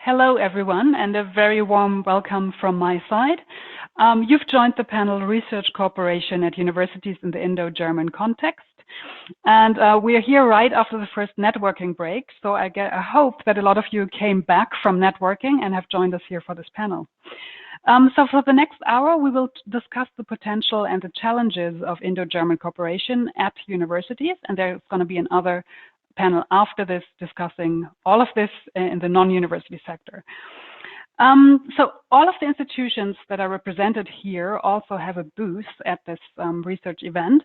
Hello, everyone, and a very warm welcome from my side. You've joined the panel Research Cooperation at Universities in the Indo-German Context. And we are here right after the first networking break. So I hope that a lot of you came back from networking and have joined us here for this panel. So for the next hour, we will discuss the potential and the challenges of Indo-German cooperation at universities. And there's going to be another panel after this discussing all of this in the non-university sector. So all of the institutions that are represented here also have a booth at this research event.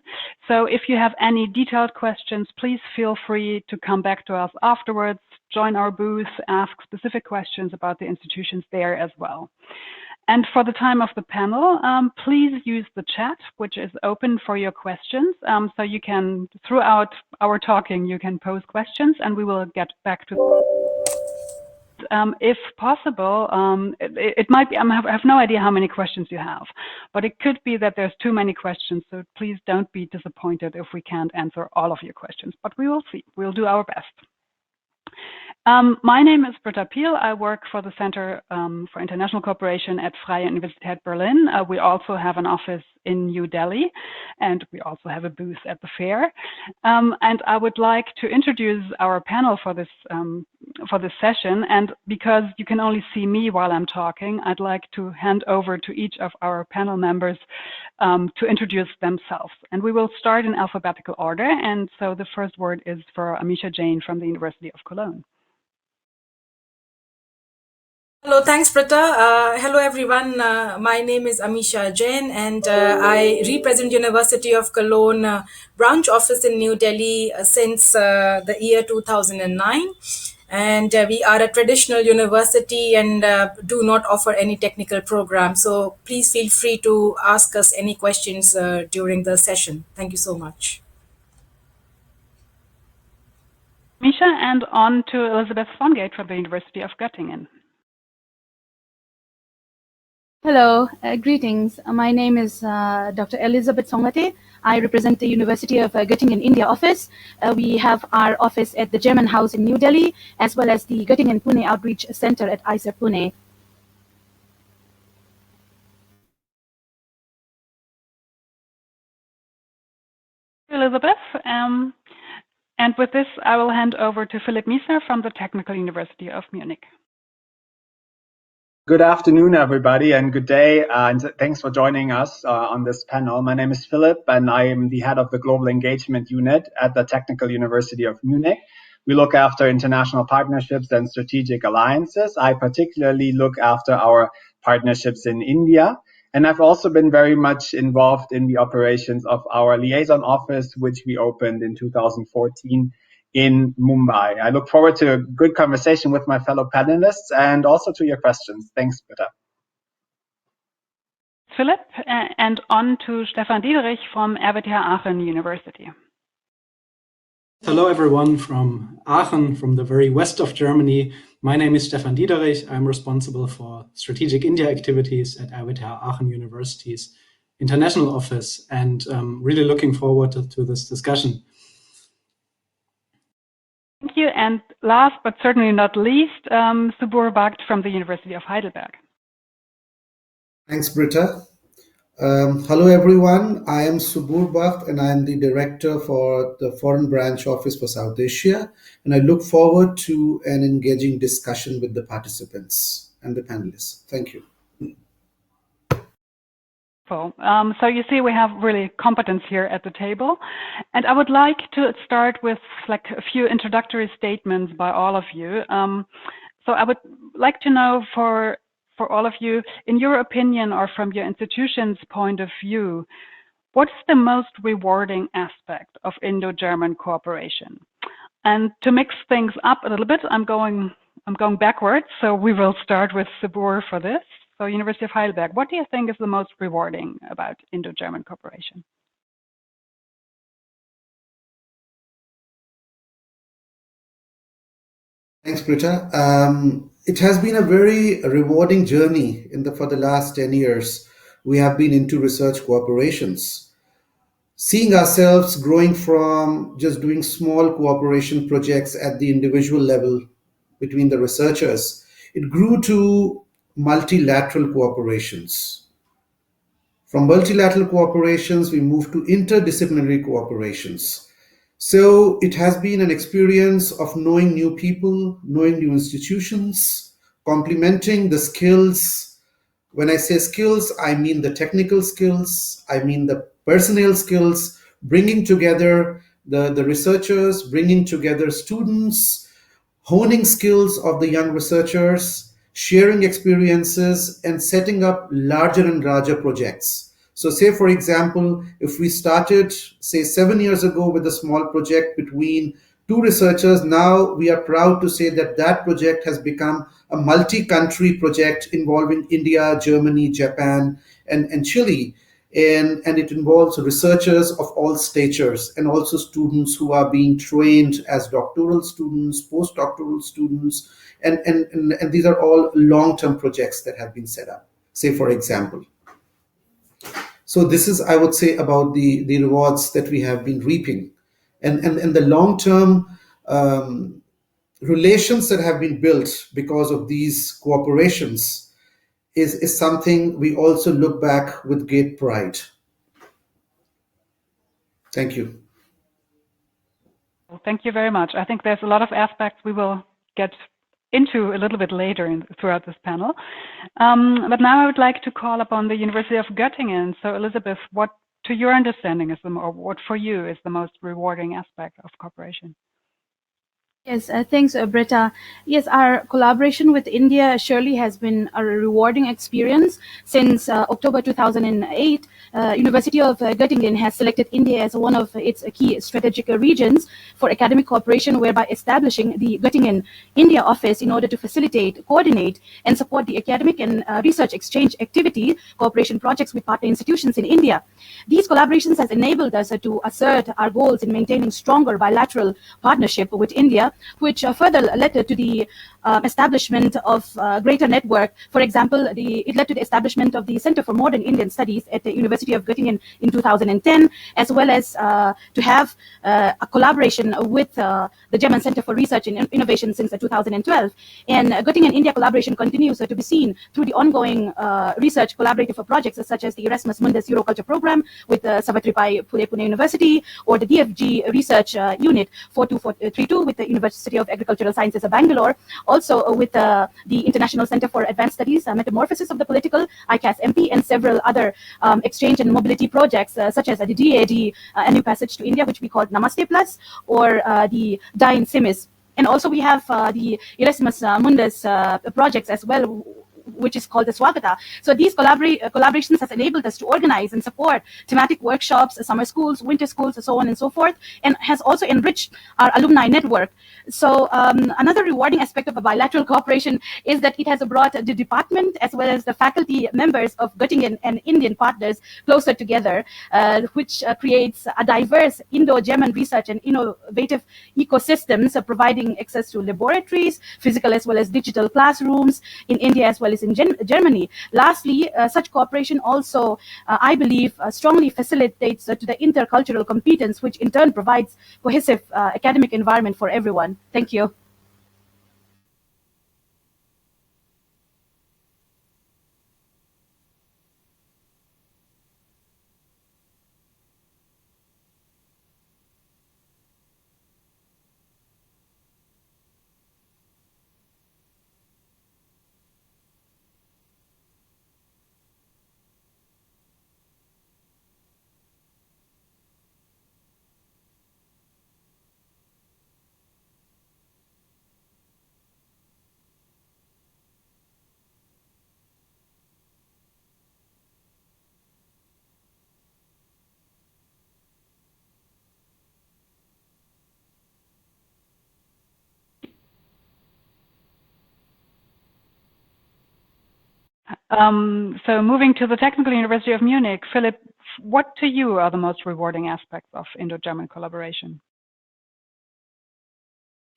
So if you have any detailed questions, please feel free to come back to us afterwards, join our booth, ask specific questions about the institutions there as well. And for the time of the panel, please use the chat, which is open for your questions. So you can, throughout our talking, you can pose questions and we will get back to if possible, it might be, I have no idea how many questions you have, but it could be that there's too many questions. So please don't be disappointed if we can't answer all of your questions, but we will see. We'll do our best. My name is Britta Piel. I work for the Center for International Cooperation at Freie Universität Berlin. We also have an office in New Delhi, and we also have a booth at the fair. And I would like to introduce our panel for this session. And because you can only see me while I'm talking, I'd like to hand over to each of our panel members to introduce themselves. And we will start in alphabetical order. And so the first word is for Amisha Jain from the University of Cologne. Hello, thanks, Britta. Hello, everyone. My name is Amisha Jain, and I represent University of Cologne branch office in New Delhi since the year 2009. And we are a traditional university and do not offer any technical program. So please feel free to ask us any questions during the session. Thank you so much. Misha, and on to Elizabeth Fongate from the University of Göttingen. Hello, greetings. My name is Dr. Elizabeth Songate. I represent the University of Göttingen India office. We have our office at the German House in New Delhi, as well as the Göttingen Pune Outreach Center at ICER Pune. Elizabeth, and with this, I will hand over to Philipp Mieser from the Technical University of Munich. Good afternoon, everybody, and good day, and thanks for joining us on this panel. My name is Philipp, and I am the head of the Global Engagement Unit at the Technical University of Munich. We look after international partnerships and strategic alliances. I particularly look after our partnerships in India, and I've also been very much involved in the operations of our liaison office, which we opened in 2014 in Mumbai. I look forward to a good conversation with my fellow panelists and also to your questions. Thanks, Britta. Philipp, and on to Stefan Diederich from RWTH Aachen University. Hello, everyone from Aachen, from the very west of Germany. My name is Stefan Diederich. I'm responsible for strategic India activities at RWTH Aachen University's international office, and really looking forward to this discussion. Thank you. And last but certainly not least, Subur Bhakt from the University of Heidelberg. Thanks, Britta. Hello, everyone. I am Subur Bhakt, and I am the director for the Foreign Branch Office for South Asia. And I look forward to an engaging discussion with the participants and the panelists. Thank you. So you see, we have really competence here at the table. And I would like to start with like a few introductory statements by all of you. So I would like to know for all of you, in your opinion or from your institution's point of view, what's the most rewarding aspect of Indo-German cooperation? And to mix things up a little bit, I'm going backwards. So we will start with Subur for this. So University of Heidelberg, what do you think is the most rewarding about Indo-German cooperation? Thanks, Britta. It has been a very rewarding journey for the last 10 years. We have been into research cooperations, seeing ourselves growing from just doing small cooperation projects at the individual level between the researchers it grew to multilateral cooperations. From multilateral cooperations, we moved to interdisciplinary cooperations. So it has been an experience of knowing new people, knowing new institutions, complementing the skills. When I say skills, I mean the technical skills, I mean the personnel skills, bringing together the researchers, bringing together students, honing skills of the young researchers, sharing experiences, and setting up larger and larger projects. So, say, for example, if we started, say, 7 years ago with a small project between two researchers, now we are proud to say that that project has become a multi-country project involving India, Germany, Japan, and Chile. And it involves researchers of all statures and also students who are being trained as doctoral students, postdoctoral students, and these are all long-term projects that have been set up, say, for example. So this is, I would say, about the rewards that we have been reaping. And the long-term relations that have been built because of these cooperations is something we also look back with great pride. Thank you. Thank you very much. I think there's a lot of aspects we will get into a little bit later throughout this panel. But now I would like to call upon the University of Göttingen. So Elizabeth, what to your understanding is what for you is the most rewarding aspect of cooperation? Yes, thanks, Britta. Yes, our collaboration with India surely has been a rewarding experience. Since October 2008, University of Göttingen has selected India as one of its key strategic regions for academic cooperation, whereby establishing the Göttingen India office in order to facilitate, coordinate, and support the academic and research exchange activity cooperation projects with partner institutions in India. These collaborations has enabled us to assert our goals in maintaining stronger bilateral partnership with India, which further led to the establishment of greater network. For example, it led to the establishment of the Center for Modern Indian Studies at the University of Göttingen in 2010, as well as to have a collaboration with the German Center for Research and Innovation since 2012. And Göttingen India collaboration continues to be seen through the ongoing research collaborative projects such as the Erasmus Mundus Euroculture program with Savitribai Phule Pune University, or the DFG Research Unit 4232 with the University of Agricultural Sciences of Bangalore, also with the International Center for Advanced Studies, Metamorphosis of the Political, ICAS MP, and several other exchange and mobility projects such as the DAD, A New Passage to India, which we call Namaste Plus, or the Dine Simis. And also we have the Erasmus Mundus projects as well, which is called the Swagata. So these collaborations has enabled us to organize and support thematic workshops, summer schools, winter schools, so on and so forth, and has also enriched our alumni network. So another rewarding aspect of a bilateral cooperation is that it has brought the department as well as the faculty members of Göttingen and Indian partners closer together, which creates a diverse Indo-German research and innovative ecosystems, providing access to laboratories, physical as well as digital classrooms in India as well as in Germany. Lastly, such cooperation also, I believe, strongly facilitates to the intercultural competence, which in turn provides cohesive academic environment for everyone. Thank you. So moving to the Technical University of Munich, Philip, what to you are the most rewarding aspects of Indo-German collaboration?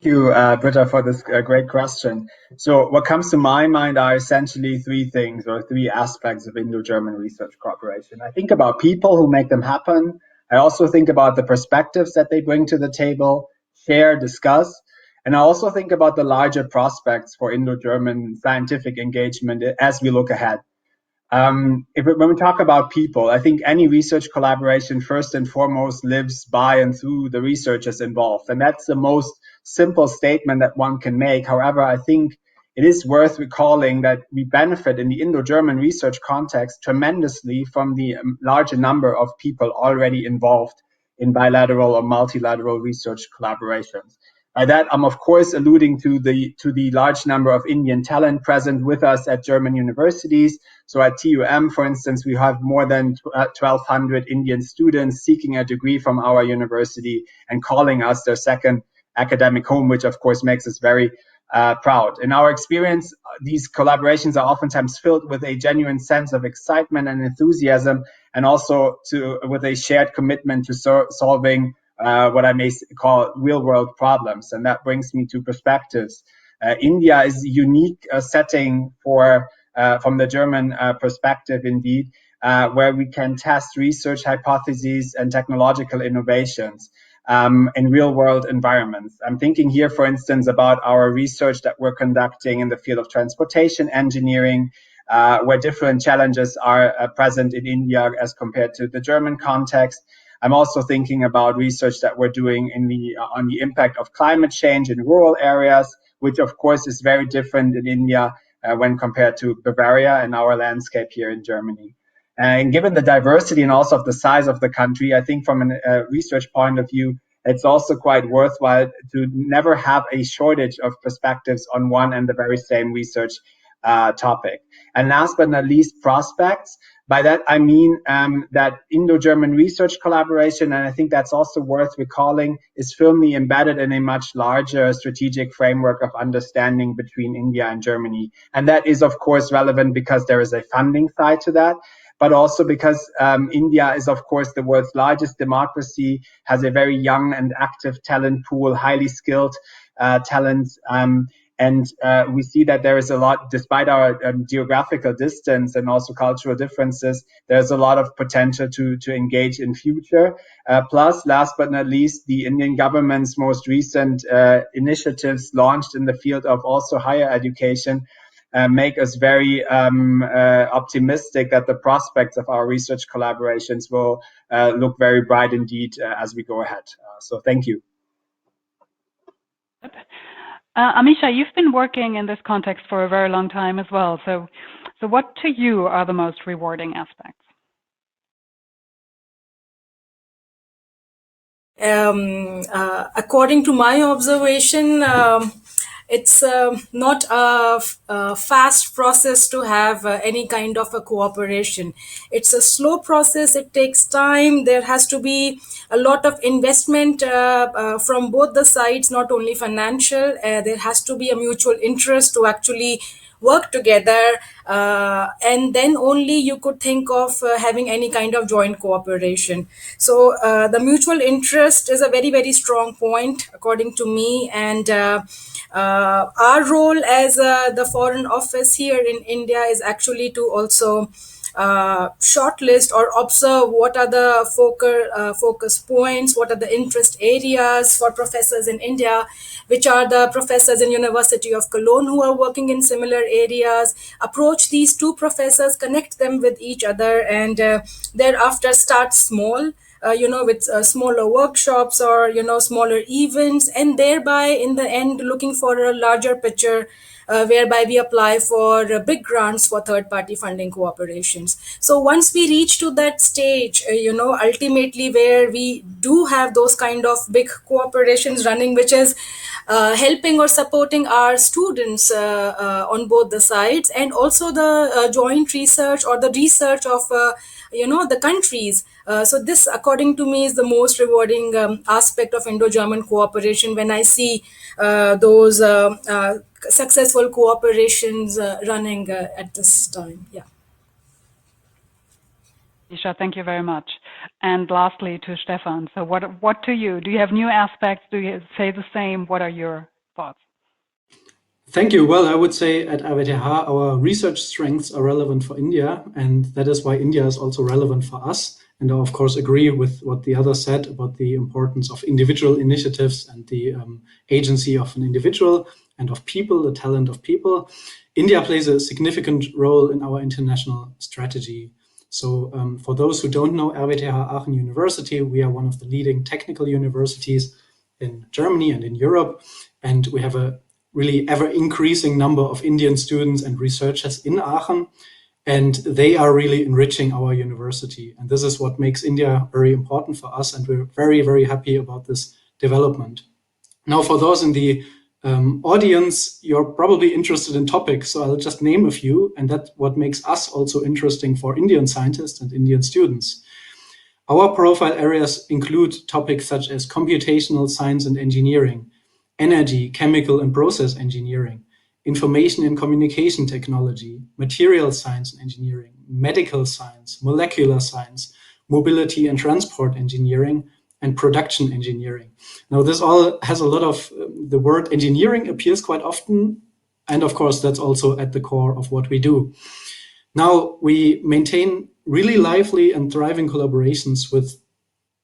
Thank you, Britta, for this great question. So what comes to my mind are essentially three things or three aspects of Indo-German research cooperation. I think about people who make them happen. I also think about the perspectives that they bring to the table, share, discuss. And I also think about the larger prospects for Indo-German scientific engagement as we look ahead. When we talk about people, I think any research collaboration first and foremost lives by and through the researchers involved. And that's the most simple statement that one can make. However, I think it is worth recalling that we benefit in the Indo-German research context tremendously from the larger number of people already involved in bilateral or multilateral research collaborations. By that, I'm of course alluding to the large number of Indian talent present with us at German universities. So at TUM, for instance, we have more than 1,200 Indian students seeking a degree from our university and calling us their second academic home, which of course makes us very proud. In our experience, these collaborations are oftentimes filled with a genuine sense of excitement and enthusiasm, and also with a shared commitment to solving what I may call real-world problems. And that brings me to perspectives. India is a unique setting for from the German perspective, indeed, where we can test research hypotheses and technological innovations in real-world environments. I'm thinking here, for instance, about our research that we're conducting in the field of transportation engineering, where different challenges are present in India as compared to the German context. I'm also thinking about research that we're doing on the impact of climate change in rural areas, which of course is very different in India when compared to Bavaria and our landscape here in Germany. And given the diversity and also of the size of the country, I think from a research point of view, it's also quite worthwhile to never have a shortage of perspectives on one and the very same research topic. And last but not least, prospects. By that, I mean that Indo-German research collaboration, and I think that's also worth recalling, is firmly embedded in a much larger strategic framework of understanding between India and Germany. And that is, of course, relevant because there is a funding side to that, but also because India is, of course, the world's largest democracy, has a very young and active talent pool, highly skilled talent. And we see that there is a lot, despite our geographical distance and also cultural differences, there's a lot of potential to engage in future. Plus, last but not least, the Indian government's most recent initiatives launched in the field of also higher education make us very optimistic that the prospects of our research collaborations will look very bright indeed as we go ahead. So thank you. Amisha, you've been working in this context for a very long time as well. So what to you are the most rewarding aspects? According to my observation, it's not a fast process to have any kind of a cooperation. It's a slow process. It takes time. There has to be a lot of investment from both the sides, not only financial. There has to be a mutual interest to actually work together, and then only you could think of having any kind of joint cooperation. So the mutual interest is a very, very strong point according to me, and our role as the Foreign Office here in India is actually to also shortlist or observe what are the focus points, what are the interest areas for professors in India, which are the professors in University of Cologne who are working in similar areas, approach these two professors, connect them with each other, and thereafter start small, with smaller workshops or, smaller events, and thereby in the end looking for a larger picture whereby we apply for big grants for third-party funding cooperations. So once we reach to that stage, ultimately where we do have those kind of big cooperations running, which is helping or supporting our students on both the sides, and also the joint research or the research of the countries. So this, according to me, is the most rewarding aspect of Indo-German cooperation when I see those successful cooperations running at this time. Yeah. Isha, thank you very much. And lastly, to Stefan. So what to you? Do you have new aspects? Do you say the same? What are your thoughts? Thank you. Well, I would say at RWTH, our research strengths are relevant for India, and that is why India is also relevant for us. and I, of course, agree with what the other said about the importance of individual initiatives and the agency of an individual and of people, the talent of people. India plays a significant role in our international strategy. So for those who don't know RWTH Aachen University, we are one of the leading technical universities in Germany and in Europe. And we have a really ever increasing number of Indian students and researchers in Aachen. And they are really enriching our university. And this is what makes India very important for us. And we're very, very happy about this development. Now, for those in the audience, you're probably interested in topics. So I'll just name a few. And that's what makes us also interesting for Indian scientists and Indian students. Our profile areas include topics such as computational science and engineering, energy, chemical and process engineering, information and communication technology, material science and engineering, medical science, molecular science, mobility and transport engineering, and production engineering. Now, this all has a lot of, the word engineering appears quite often, and of course, that's also at the core of what we do. Now, we maintain really lively and thriving collaborations with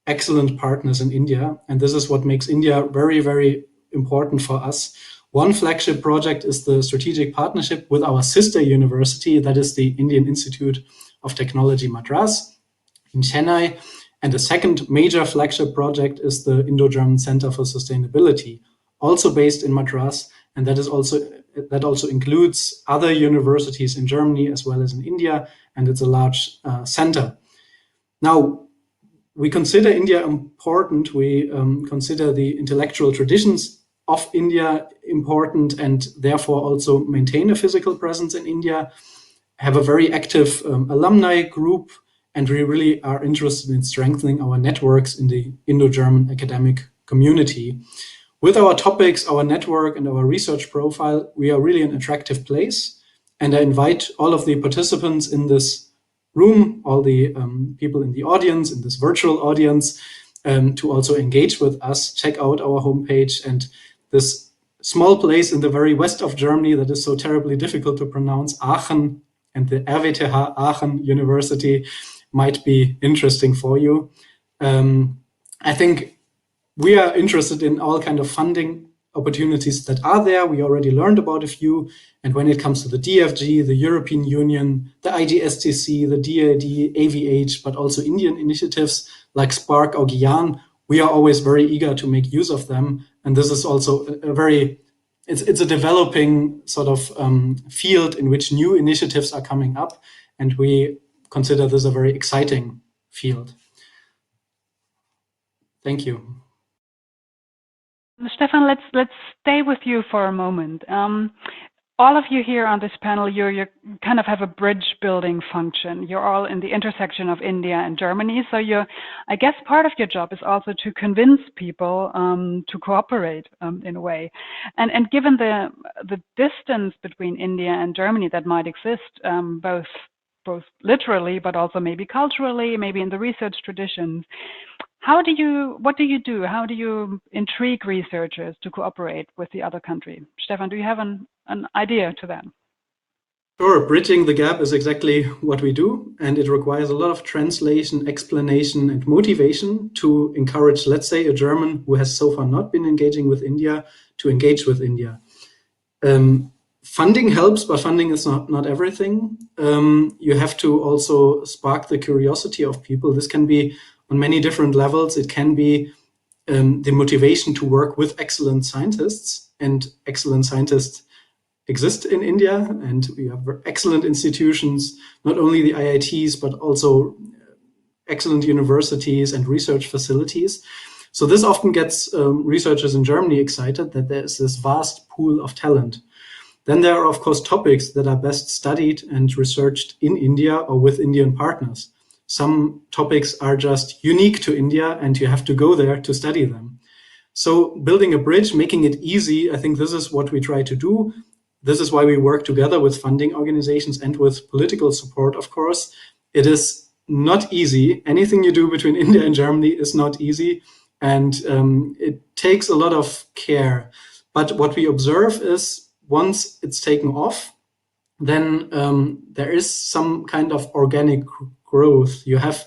excellent partners in India, and this is what makes India very, very important for us. One flagship project is the strategic partnership with our sister university, that is the Indian Institute of Technology Madras in Chennai. And the second major flagship project is the Indo-German Center for Sustainability, also based in Madras. And that also includes other universities in Germany as well as in India. And it's a large center. Now, we consider India important. We consider the intellectual traditions of India important, and therefore also maintain a physical presence in India, have a very active alumni group, and we really are interested in strengthening our networks in the Indo-German academic community. With our topics, our network, and our research profile, we are really an attractive place. And I invite all of the participants in this room, all the people in the audience, in this virtual audience, to also engage with us, check out our homepage, and this small place in the very west of Germany that is so terribly difficult to pronounce, Aachen, and the RWTH Aachen University might be interesting for you. I think we are interested in all kind of funding opportunities that are there. We already learned about a few. And when it comes to the DFG, the European Union, the IGSTC, the DAD, AVH, but also Indian initiatives like Spark or Gyan, we are always very eager to make use of them. And this is also it's a developing sort of field in which new initiatives are coming up. And we consider this a very exciting field. Thank you. Stefan, let's stay with you for a moment. All of you here on this panel, you kind of have a bridge building function. You're all in the intersection of India and Germany. So I guess part of your job is also to convince people to cooperate in a way. And given the distance between India and Germany that might exist, both literally, but also maybe culturally, maybe in the research traditions, what do you do? How do you intrigue researchers to cooperate with the other country? Stefan, do you have an idea to that? Sure, bridging the gap is exactly what we do, and it requires a lot of translation, explanation, and motivation to encourage, let's say, a German who has so far not been engaging with India to engage with India. Funding helps, but funding is not everything. You have to also spark the curiosity of people. This can be on many different levels. It can be the motivation to work with excellent scientists, and excellent scientists exist in India, and we have excellent institutions, not only the IITs, but also excellent universities and research facilities. So this often gets researchers in Germany excited that there's this vast pool of talent. Then there are, of course, topics that are best studied and researched in India or with Indian partners. Some topics are just unique to India, and you have to go there to study them. So building a bridge, making it easy, I think this is what we try to do. This is why we work together with funding organizations and with political support, of course. It is not easy. Anything you do between India and Germany is not easy, and it takes a lot of care. But what we observe is once it's taken off, then there is some kind of organic growth. You have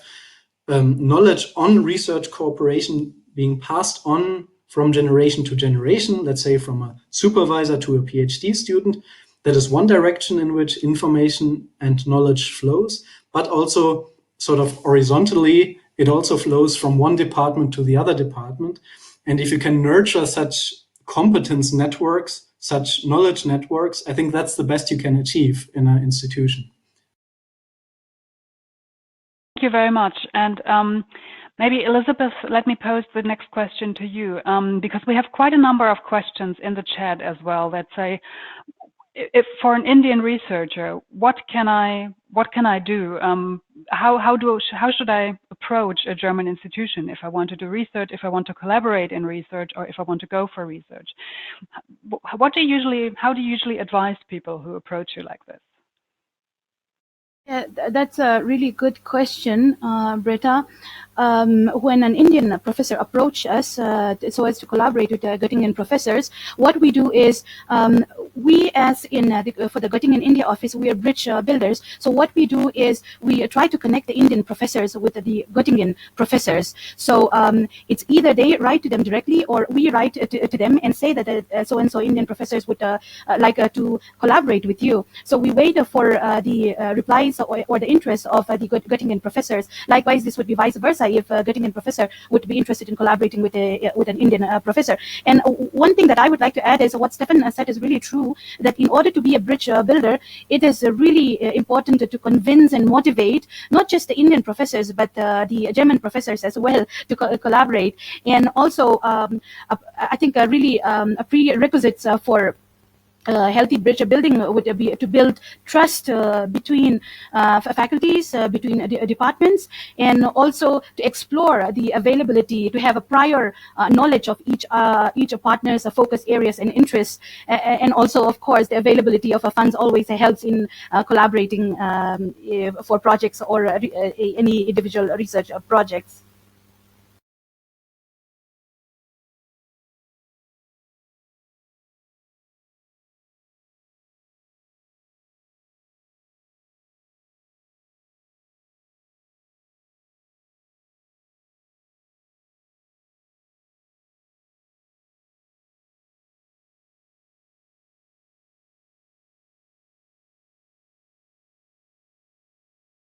knowledge on research cooperation being passed on from generation to generation, let's say from a supervisor to a PhD student. That is one direction in which information and knowledge flows, but also sort of horizontally, it also flows from one department to the other department. And if you can nurture such competence networks, such knowledge networks, I think that's the best you can achieve in an institution. Thank you very much. And maybe Elizabeth, let me pose the next question to you, because we have quite a number of questions in the chat as well that say, if for an Indian researcher, what can I do? How should I approach a German institution if I want to do research, if I want to collaborate in research, or if I want to go for research? How do you usually advise people who approach you like this? Yeah, that's a really good question, Britta. When an Indian professor approaches us so as to collaborate with the Göttingen professors, what we do is we, as in for the Göttingen India office, we are bridge builders. So what we do is we try to connect the Indian professors with the Göttingen professors. So it's either they write to them directly, or we write to them and say that so and so Indian professors would like to collaborate with you. So we wait for the replies or the interest of the Göttingen professors. Likewise, this would be vice versa if a Göttingen professor would be interested in collaborating with an Indian professor. And one thing that I would like to add is what Stefan said is really true, that in order to be a bridge builder, it is really important to convince and motivate not just the Indian professors, but the German professors as well to collaborate. And also, I think really prerequisites for healthy bridge building would be to build trust between faculties, between departments, and also to explore the availability, to have a prior knowledge of each partner's focus areas and interests, and also, of course, the availability of funds always helps in collaborating for projects or any individual research projects.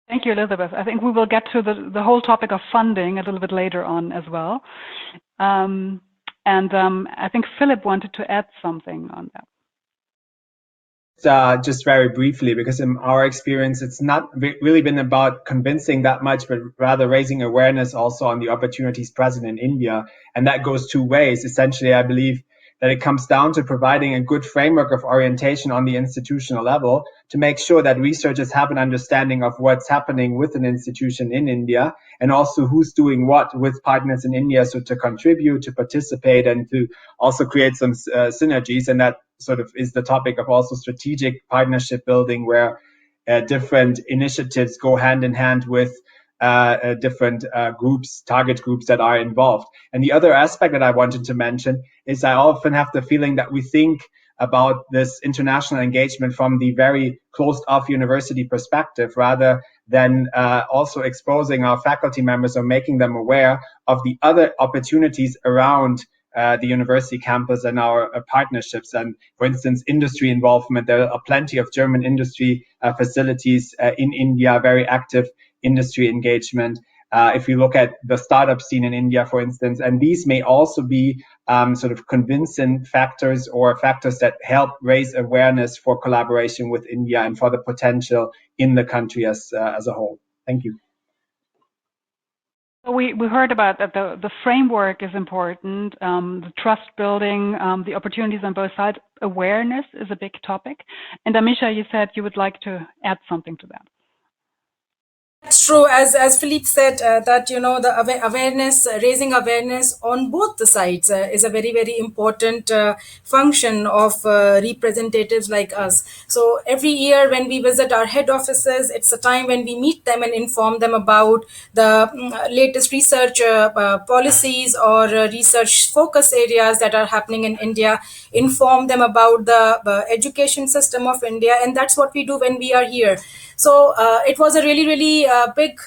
Thank you, Elizabeth. I think we will get to the whole topic of funding a little bit later on as well. I think Philip wanted to add something on that. Just very briefly, because in our experience, it's not really been about convincing that much, but rather raising awareness also on the opportunities present in India. And that goes two ways. Essentially, I believe that it comes down to providing a good framework of orientation on the institutional level to make sure that researchers have an understanding of what's happening with an institution in India, and also who's doing what with partners in India, so to contribute, to participate, and to also create some synergies. And that sort of is the topic of also strategic partnership building, where different initiatives go hand in hand with different target groups that are involved. And the other aspect that I wanted to mention is I often have the feeling that we think about this international engagement from the very closed off university perspective, rather than also exposing our faculty members or making them aware of the other opportunities around the university campus and our partnerships. And for instance, industry involvement. There are plenty of German industry facilities in India, very active industry engagement. If you look at the startup scene in India, for instance, and these may also be sort of convincing factors or factors that help raise awareness for collaboration with India and for the potential in the country as a whole. Thank you. We heard about that the framework is important, the trust building, the opportunities on both sides. Awareness is a big topic. And Amisha, you said you would like to add something to that. It's true, as Philippe said, that the awareness, raising awareness on both the sides is a very, very important function of representatives like us. So every year when we visit our head offices, it's a time when we meet them and inform them about the latest research policies or research focus areas that are happening in India, inform them about the education system of India, and that's what we do when we are here. So it was a really, really big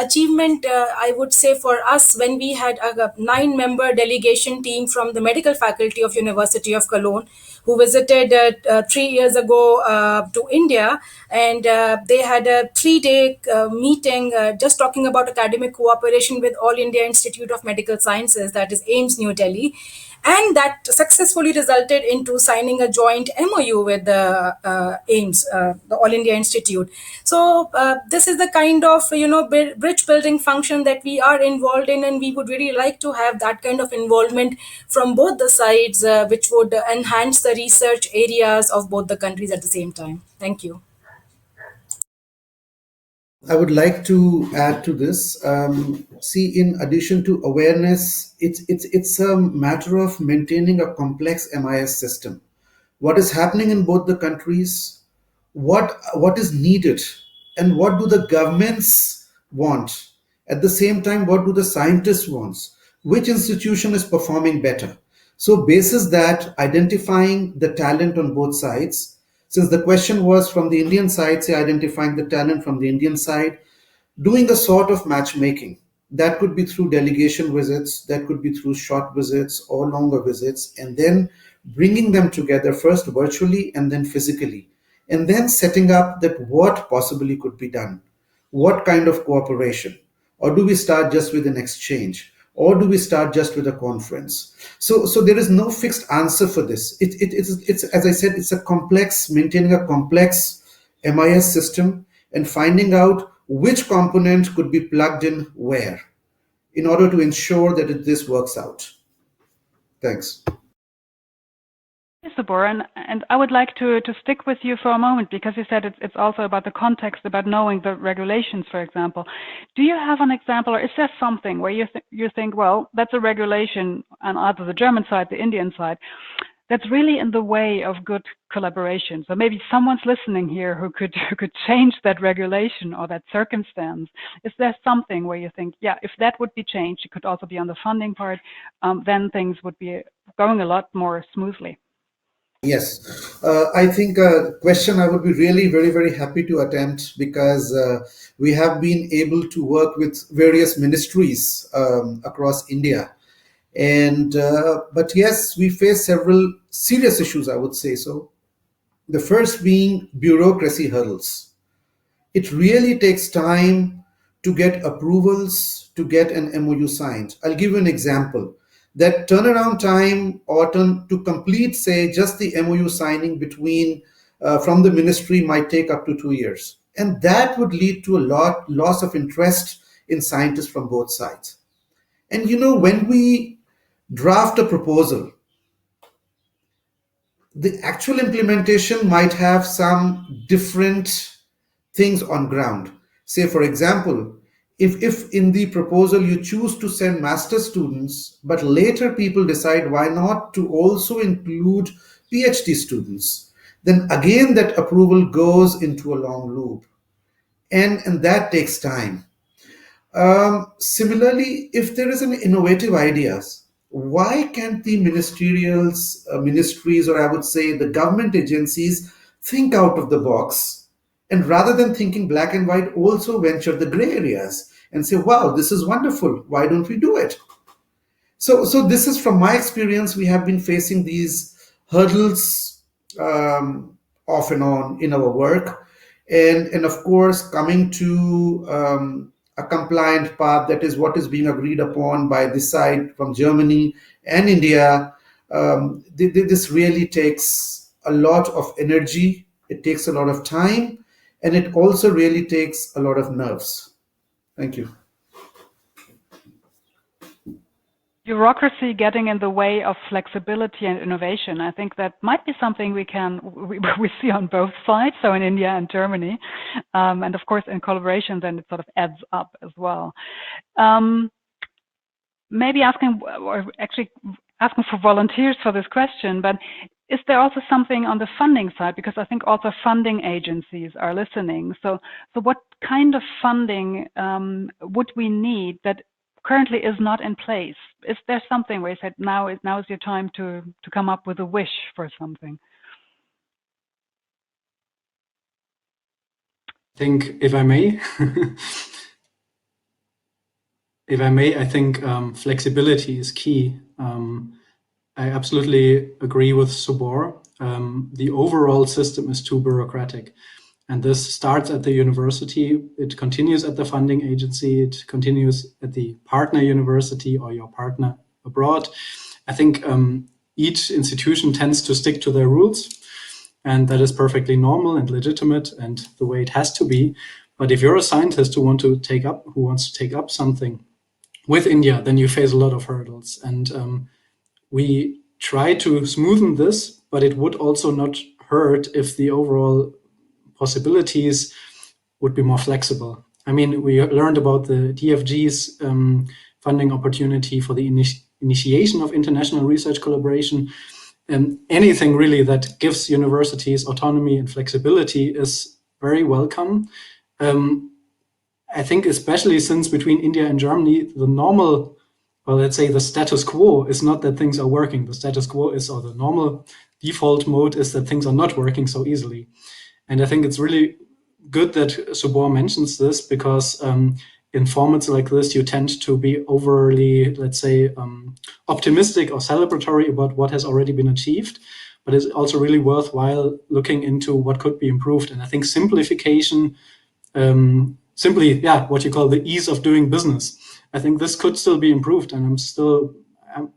achievement, I would say, for us when we had a 9-member delegation team from the medical faculty of University of Cologne who visited 3 years ago to India, and they had a 3-day meeting just talking about academic cooperation with All India Institute of Medical Sciences, that is AIIMS New Delhi, and that successfully resulted into signing a joint MOU with the AIIMS, the All India Institute. So this is the kind of bridge building function that we are involved in, and we would really like to have that kind of involvement from both the sides, which would enhance the research areas of both the countries at the same time. Thank you. I would like to add to this. See, in addition to awareness, it's a matter of maintaining a complex MIS system. What is happening in both the countries, what is needed, and what do the governments want? At the same time, what do the scientists want? Which institution is performing better? So, basis that, identifying the talent on both sides. Since the question was from the Indian side, say identifying the talent from the Indian side, doing a sort of matchmaking. That could be through delegation visits, that could be through short visits or longer visits, and then bringing them together first virtually and then physically, and then setting up that what possibly could be done, what kind of cooperation, or do we start just with an exchange, or do we start just with a conference? So there is no fixed answer for this. It's as I said, it's a complex, maintaining a complex MIS system and finding out which component could be plugged in where in order to ensure that this works out. Thanks. Sabur, and I would like to stick with you for a moment because you said it's also about the context, about knowing the regulations, for example. Do you have an example, or is there something where you think, well, that's a regulation on either the German side, the Indian side, that's really in the way of good collaboration? So maybe someone's listening here who could change that regulation or that circumstance. Is there something where you think, yeah, if that would be changed, it could also be on the funding part, then things would be going a lot more smoothly? Yes, I think a question I would be really very, very happy to attempt because we have been able to work with various ministries across India. And but yes, we face several serious issues, I would say so. The first being bureaucracy hurdles. It really takes time to get approvals, to get an MOU signed. I'll give you an example. That turnaround time or to complete, say, just the MOU signing between from the ministry might take up to 2 years. And that would lead to a loss of interest in scientists from both sides. And when we draft a proposal, the actual implementation might have some different things on ground. Say, for example, if in the proposal you choose to send master students, but later people decide why not to also include PhD students, then again that approval goes into a long loop. And that takes time. Similarly, if there is an innovative ideas, why can't the ministries, or I would say the government agencies, think out of the box, and rather than thinking black and white, also venture the gray areas and say, wow, this is wonderful, why don't we do it? So this is from my experience. We have been facing these hurdles off and on in our work, and of course coming to a compliant path, that is what is being agreed upon by this side from Germany and India. This really takes a lot of energy, it takes a lot of time, and it also really takes a lot of nerves. Thank you. Bureaucracy getting in the way of flexibility and innovation. I think that might be something we see on both sides, so in India and Germany, and of course in collaboration, then it sort of adds up as well. Maybe asking for volunteers for this question, but is there also something on the funding side? Because I think also funding agencies are listening. So what kind of funding would we need that currently is not in place? Is there something where you said now is your time to come up with a wish for something? think, if I may, I think flexibility is key. I absolutely agree with Subor. The overall system is too bureaucratic. And this starts at the university, it continues at the funding agency, it continues at the partner university or your partner abroad. I think each institution tends to stick to their rules, and that is perfectly normal and legitimate and the way it has to be. But if you're a scientist who wants to take up something with India, then you face a lot of hurdles. And we try to smoothen this, but it would also not hurt if the overall possibilities would be more flexible. I mean, we learned about the DFG's funding opportunity for the initiation of international research collaboration. Anything really that gives universities autonomy and flexibility is very welcome. I think especially since between India and Germany, the normal, well, let's say the status quo is not that things are working. The status quo is, or the normal default mode is that things are not working so easily. And I think it's really good that Subor mentions this, because in formats like this, you tend to be overly, let's say, optimistic or celebratory about what has already been achieved. But it's also really worthwhile looking into what could be improved. And I think simplification, simply, what you call the ease of doing business, I think this could still be improved. And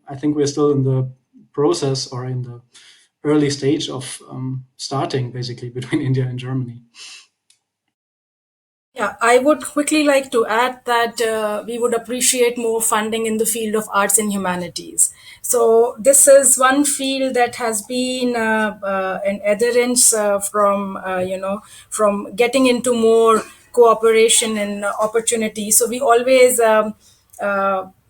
I think we're still in the process or in the early stage of starting basically between India and Germany. Yeah, I would quickly like to add that we would appreciate more funding in the field of arts and humanities. So this is one field that has been an adherence from getting into more cooperation and opportunities. So we always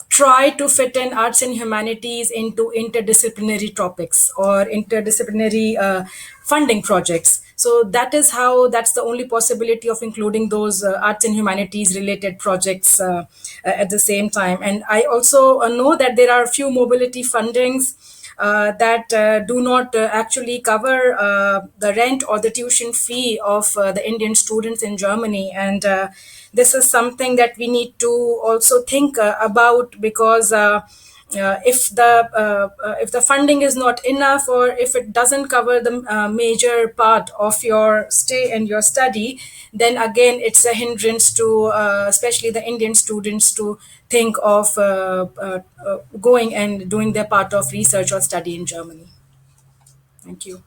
try to fit in arts and humanities into interdisciplinary topics or interdisciplinary funding projects. So that's the only possibility of including those arts and humanities related projects at the same time. And I also know that there are a few mobility fundings that do not actually cover the rent or the tuition fee of the Indian students in Germany. And this is something that we need to also think about, because if the funding is not enough, or if it doesn't cover the major part of your stay and your study, then again it's a hindrance to especially the Indian students to think of going and doing their part of research or study in Germany. Thank you.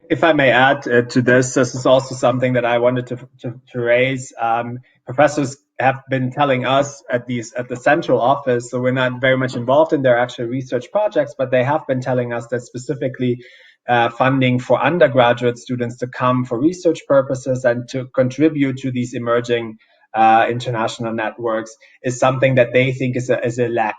If I may add to this is also something that I wanted to raise. Professors have been telling us at the central office, so we're not very much involved in their actual research projects, but they have been telling us that specifically funding for undergraduate students to come for research purposes and to contribute to these emerging international networks is something that they think is a lack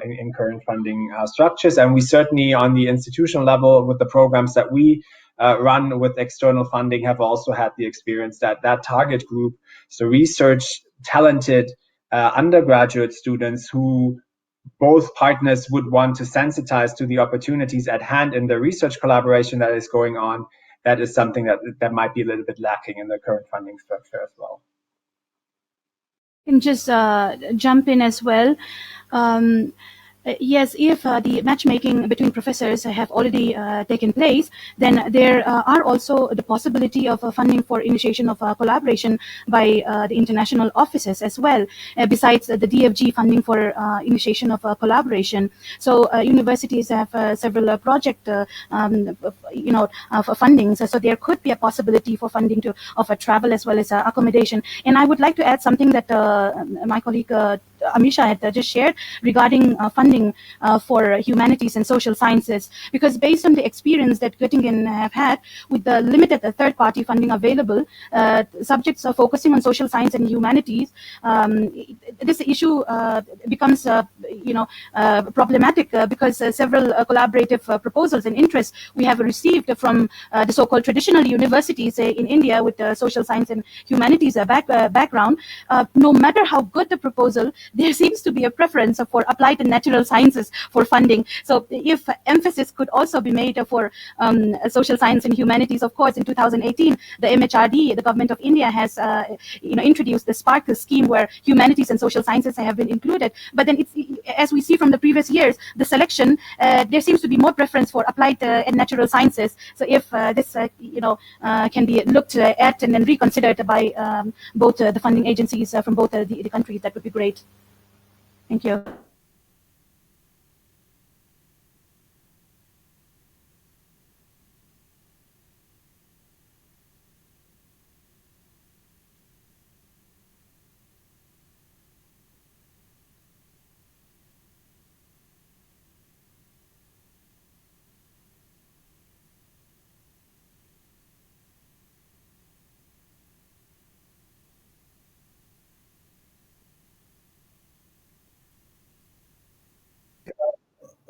in current funding structures. And we certainly, on the institutional level, with the programs that we run with external funding, have also had the experience that target group, so research talented undergraduate students who both partners would want to sensitize to the opportunities at hand in the research collaboration that is going on, that is something that might be a little bit lacking in the current funding structure as well. Can just jump in as well. Yes, if the matchmaking between professors have already taken place, then there are also the possibility of funding for initiation of collaboration by the international offices as well, besides the DFG funding for initiation of collaboration. So universities have several project for fundings, so there could be a possibility for funding of travel as well as accommodation. And I would like to add something that my colleague Amisha had just shared regarding funding for humanities and social sciences, because based on the experience that Göttingen have had with the limited third-party funding available, subjects are focusing on social science and humanities. This issue becomes problematic because several collaborative proposals and interests we have received from the so-called traditional universities in India with social science and humanities background. No matter how good the proposal, there seems to be a preference for applied and natural sciences for funding. So if emphasis could also be made for social science and humanities, of course, in 2018, the MHRD, the government of India, has introduced the Sparkle scheme where humanities and social sciences have been included. But then, as we see from the previous years, the selection, there seems to be more preference for applied and natural sciences. So if this, can be looked at and then reconsidered by both the funding agencies from both the countries, that would be great. Thank you.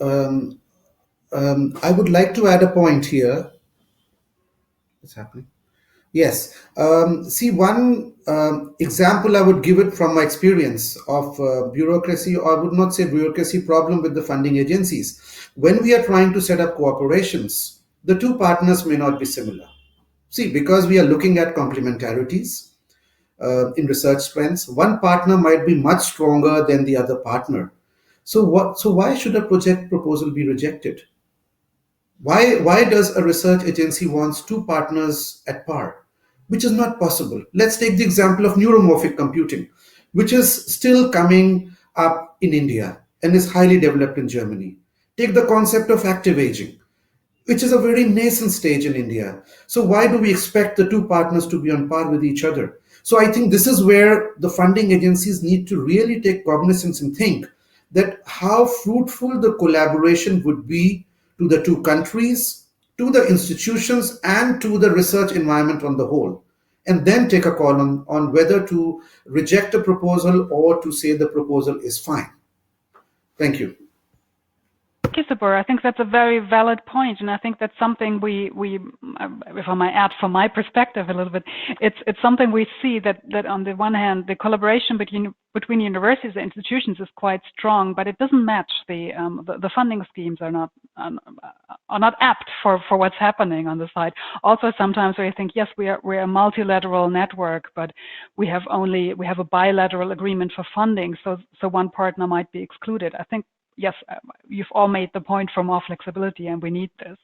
Um, I would like to add a point here. What's happening? Yes. See, one example I would give it from my experience of bureaucracy, or I would not say bureaucracy problem with the funding agencies. When we are trying to set up cooperations, the two partners may not be similar. See, because we are looking at complementarities in research strengths, one partner might be much stronger than the other partner. So why should a project proposal be rejected? Why does a research agency wants two partners at par, which is not possible? Let's take the example of neuromorphic computing, which is still coming up in India and is highly developed in Germany. Take the concept of active aging, which is a very nascent stage in India. So why do we expect the two partners to be on par with each other? So I think this is where the funding agencies need to really take cognizance and think that how fruitful the collaboration would be to the two countries, to the institutions, and to the research environment on the whole. And then take a call on whether to reject a proposal or to say the proposal is fine. Thank you. Thank you, Sabur. I think that's a very valid point, and I think that's something we if I might add from my perspective a little bit, it's something we see that on the one hand, the collaboration between universities and institutions is quite strong, but it doesn't match the funding schemes are not apt for what's happening on the side. Also, sometimes we think, yes, we're a multilateral network, but we have a bilateral agreement for funding, so one partner might be excluded. I think, yes, you've all made the point for more flexibility, and we need this.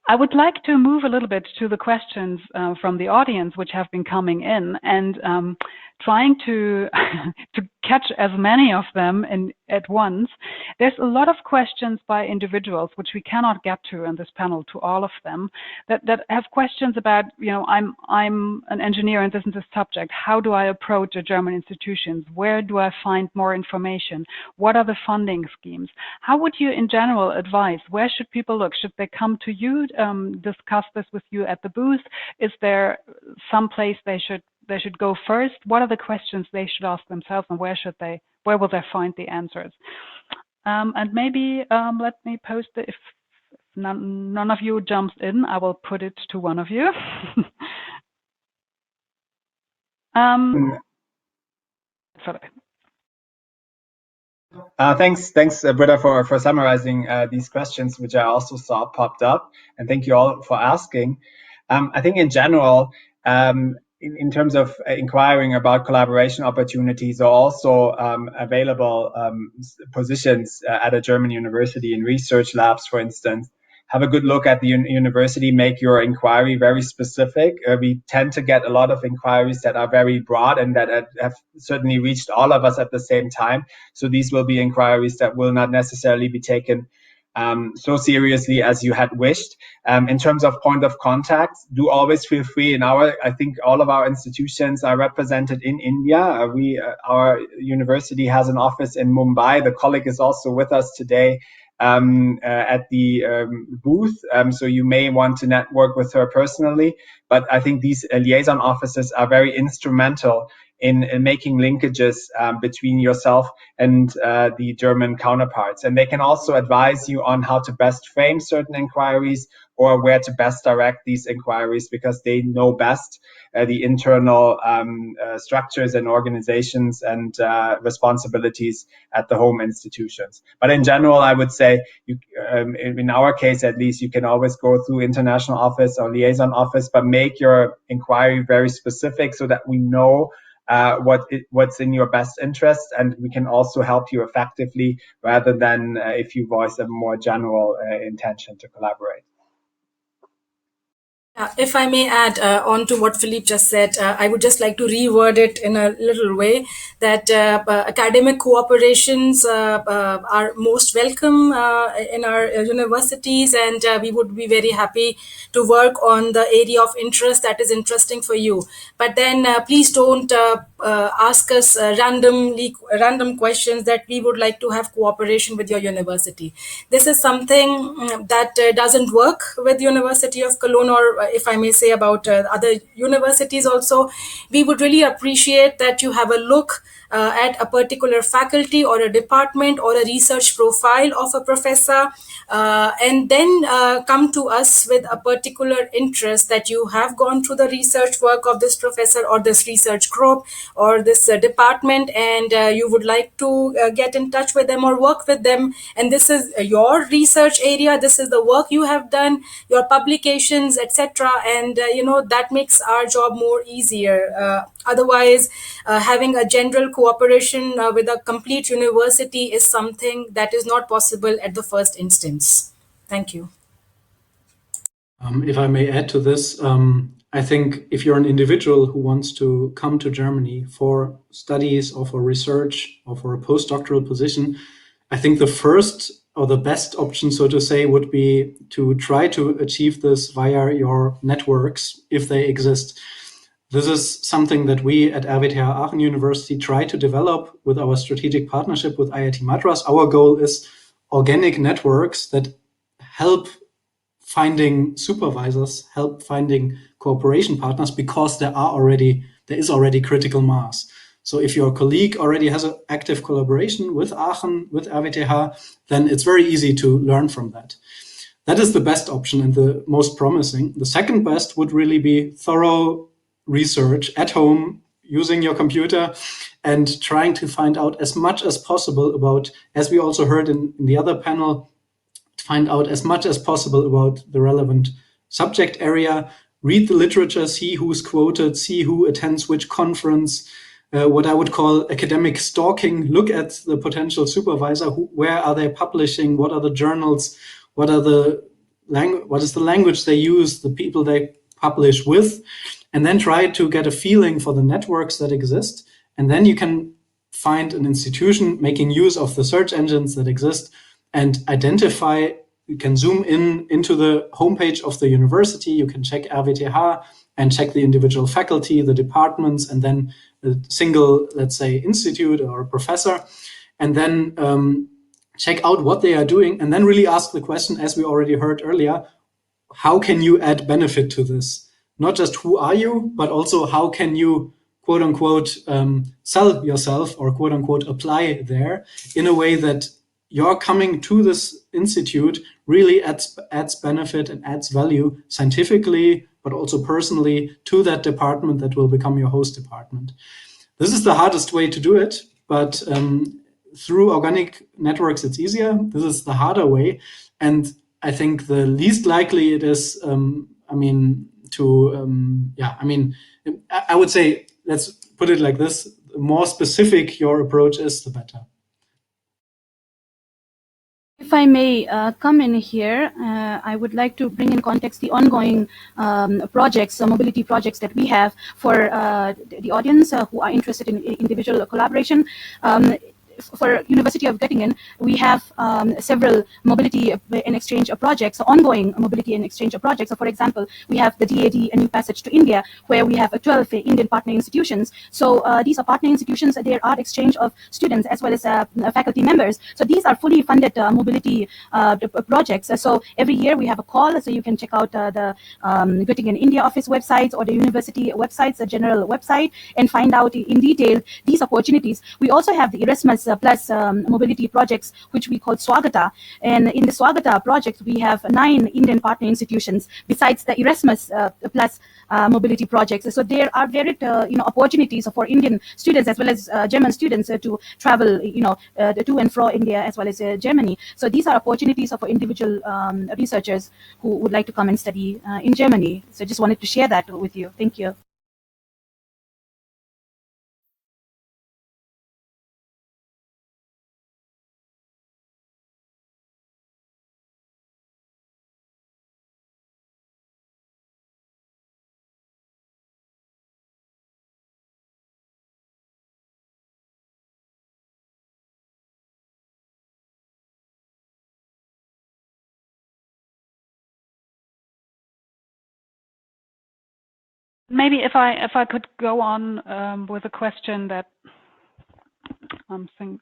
I would like to move a little bit to the questions from the audience, which have been coming in, and trying to catch as many of them at once. There's a lot of questions by individuals, which we cannot get to in this panel, to all of them, that have questions about, I'm an engineer and this and this subject. How do I approach a German institutions? Where do I find more information? What are the funding schemes? How would you, in general, advise? Where should people look? Should they come to you, discuss this with you at the booth? Is there some place they should go first? What are the questions they should ask themselves, and where will they find the answers? And maybe let me post it. If none of you jumps in, I will put it to one of you. Sorry. Thanks, Britta, for summarizing these questions, which I also saw popped up, and thank you all for asking. I think in general, in terms of inquiring about collaboration opportunities or also available positions at a German university in research labs, for instance, have a good look at the university, make your inquiry very specific. We tend to get a lot of inquiries that are very broad and that have certainly reached all of us at the same time. So these will be inquiries that will not necessarily be taken so seriously as you had wished. In terms of point of contact, do always feel free. I think all of our institutions are represented in India. Our university has an office in Mumbai. The colleague is also with us today at the booth, so you may want to network with her personally. But I think these liaison offices are very instrumental in making linkages between yourself and the German counterparts. And they can also advise you on how to best frame certain inquiries or where to best direct these inquiries, because they know best the internal structures and organizations and responsibilities at the home institutions. But in general, I would say, in our case at least, you can always go through international office or liaison office, but make your inquiry very specific so that we know what's in your best interest, and we can also help you effectively rather than if you voice a more general intention to collaborate. If I may add on to what Philippe just said, I would just like to reword it in a little way that academic cooperations are most welcome in our universities, and we would be very happy to work on the area of interest that is interesting for you. But then please don't ask us random questions that we would like to have cooperation with your university. This is something that doesn't work with University of Cologne, or if I may say about other universities also. We would really appreciate that you have a look at a particular faculty or a department or a research profile of a professor, and then come to us with a particular interest that you have gone through the research work of this professor or this research group or this department, and you would like to get in touch with them or work with them, and this is your research area, this is the work you have done, your publications, etc., and that makes our job more easier. Otherwise, having a general cooperation with a complete university is something that is not possible at the first instance. Thank you. If I may add to this, I think if you're an individual who wants to come to Germany for studies or for research or for a postdoctoral position, I think the first or the best option, so to say, would be to try to achieve this via your networks, if they exist. This is something that we at RWTH Aachen University try to develop with our strategic partnership with IIT Madras. Our goal is organic networks that help finding supervisors, help finding cooperation partners, because there is already critical mass. So if your colleague already has an active collaboration with Aachen, with RWTH, then it's very easy to learn from that. That is the best option and the most promising. The second best would really be thorough research at home, using your computer and trying to find out as much as possible about, as we also heard in the other panel, find out as much as possible about the relevant subject area, read the literature, see who's quoted, see who attends which conference, what I would call academic stalking, look at the potential supervisor, where are they publishing, what are the journals, what is the language they use, the people they publish with, and then try to get a feeling for the networks that exist. And then you can find an institution making use of the search engines that exist and identify. You can zoom into the homepage of the university. You can check RWTH and check the individual faculty, the departments, and then a single, let's say, institute or professor, and then check out what they are doing, and then really ask the question, as we already heard earlier, how can you add benefit to this? Not just who are you, but also how can you, quote unquote, sell yourself or quote unquote apply there in a way that your coming to this institute really adds benefit and adds value scientifically, but also personally to that department that will become your host department. This is the hardest way to do it, but through organic networks, it's easier. This is the harder way. And I think the least likely it is, I would say, let's put it like this, the more specific your approach is, the better. If I may come in here, I would like to bring in context the ongoing projects, mobility projects that we have for the audience who are interested in individual collaboration. for University of Göttingen, we have several mobility and exchange projects, ongoing mobility and exchange projects. So, for example, we have the DAD, A New Passage to India, where we have 12 Indian partner institutions. So these are partner institutions. There are exchange of students as well as faculty members. So these are fully funded mobility projects. So every year we have a call. So you can check out the Göttingen India office websites or the university websites, the general website, and find out in detail these opportunities. We also have the Erasmus Plus mobility projects, which we call Swagata. And in the Swagata project, we have 9 Indian partner institutions besides the Erasmus Plus mobility projects. So there are very opportunities for Indian students as well as German students to travel to and from India as well as Germany. So these are opportunities for individual researchers who would like to come and study in Germany. So just wanted to share that with you. Thank you. Maybe if I could go on with a question that I'm thinking.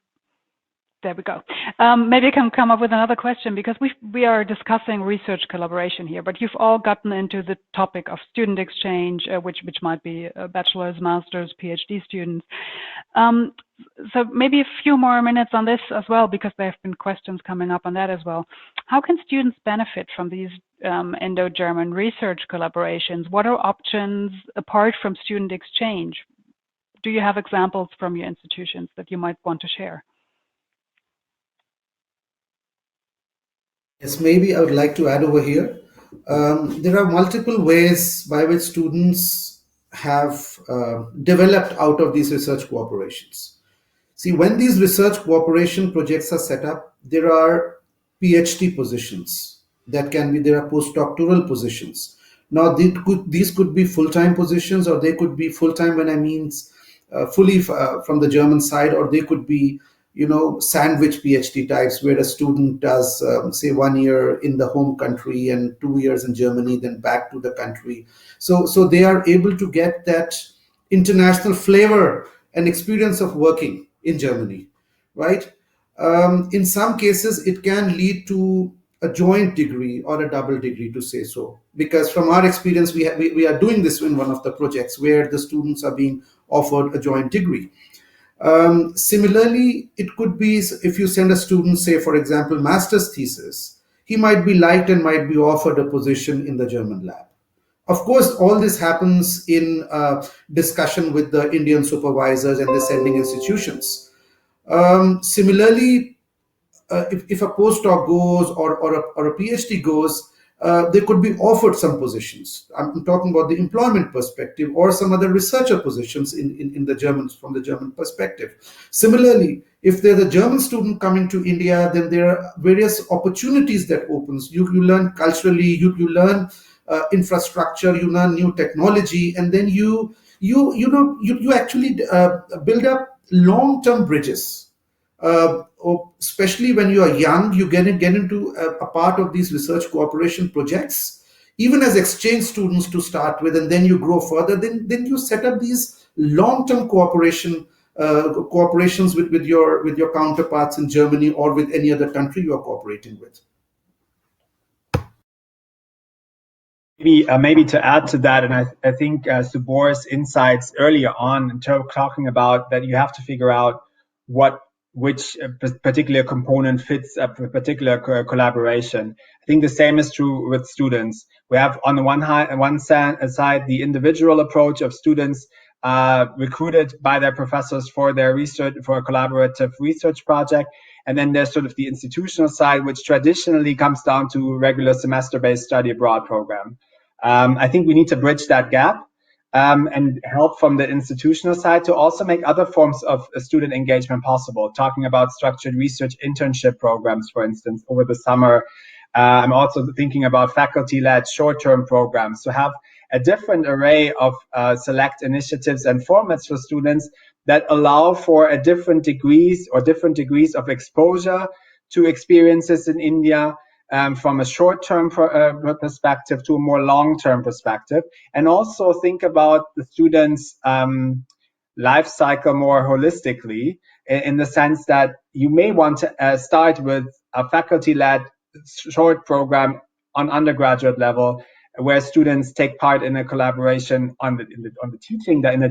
There we go. Maybe I can come up with another question, because we are discussing research collaboration here, but you've all gotten into the topic of student exchange, which might be bachelor's, master's, PhD students. So maybe a few more minutes on this as well, because there have been questions coming up on that as well. How can students benefit from these Indo-German research collaborations? What are options apart from student exchange? Do you have examples from your institutions that you might want to share? Yes, maybe I would like to add over here. There are multiple ways by which students have developed out of these research cooperations. See, when these research cooperation projects are set up, there are PhD positions that can be, there are postdoctoral positions. Now, these could be full-time positions, or they could be full-time when I means fully from the German side, or they could be sandwich PhD types, where a student does say 1 year in the home country and 2 years in Germany, then back to the country. So they are able to get that international flavor and experience of working in Germany, right? In some cases, it can lead to a joint degree or a double degree, to say so, because from our experience, we are doing this in one of the projects where the students are being offered a joint degree. Similarly, it could be if you send a student, say, for example, master's thesis, he might be liked and might be offered a position in the German lab. Of course, all this happens in discussion with the Indian supervisors and the sending institutions. Similarly, if a postdoc goes or a PhD goes, they could be offered some positions. I'm talking about the employment perspective, or some other researcher positions in the Germans, from the German perspective. Similarly, if there's a German student coming to India, then there are various opportunities that opens. You learn culturally, you learn infrastructure, you learn new technology, and then you actually build up long-term bridges. Especially when you are young, you get into a part of these research cooperation projects, even as exchange students to start with, and then you grow further. Then you set up these long-term cooperations with your counterparts in Germany or with any other country you are cooperating with. Maybe to add to that, and I think Subor's insights earlier on in terms of talking about that you have to figure out which particular component fits a particular collaboration. I think the same is true with students. We have on the one side the individual approach of students recruited by their professors for their research, for a collaborative research project. And then there's sort of the institutional side, which traditionally comes down to regular semester-based study abroad program. I think we need to bridge that gap and help from the institutional side to also make other forms of student engagement possible. Talking about structured research internship programs, for instance, over the summer. I'm also thinking about faculty-led short-term programs to have a different array of select initiatives and formats for students that allow for a different degrees of exposure to experiences in India, from a short-term perspective to a more long-term perspective, and also think about the students' life cycle more holistically, in the sense that you may want to start with a faculty-led short program on undergraduate level, where students take part in a collaboration on the